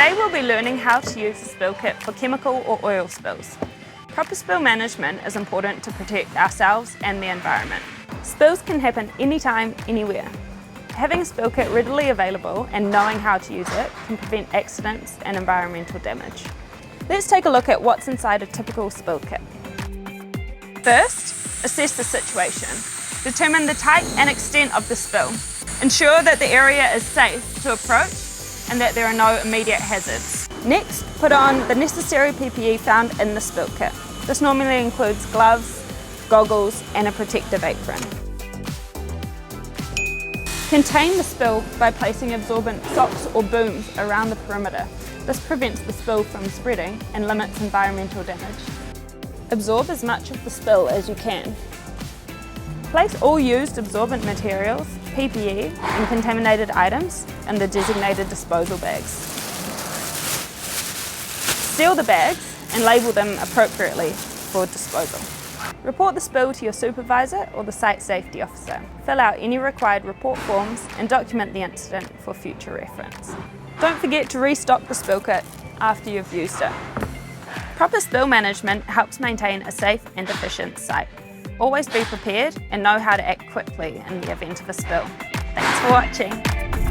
Today we'll be learning how to use a spill kit for chemical or oil spills. Proper spill management is important to protect ourselves and the environment. Spills can happen anytime, anywhere. Having a spill kit readily available and knowing how to use it can prevent accidents and environmental damage. Let's take a look at what's inside a typical spill kit. First, assess the situation. Determine the type and extent of the spill. Ensure that the area is safe to approach and that there are no immediate hazards. Next, put on the necessary PPE found in the spill kit. This normally includes gloves, goggles and a protective apron. Contain the spill by placing absorbent socks or booms around the perimeter. This prevents the spill from spreading and limits environmental damage. Absorb as much of the spill as you can. Place all used absorbent materials, PPE and contaminated items in the designated disposal bags. Seal the bags and label them appropriately for disposal. Report the spill to your supervisor or the site safety officer. Fill out any required report forms and document the incident for future reference. Don't forget to restock the spill kit after you've used it. Proper spill management helps maintain a safe and efficient site. Always be prepared and know how to act quickly in the event of a spill. Thanks for watching.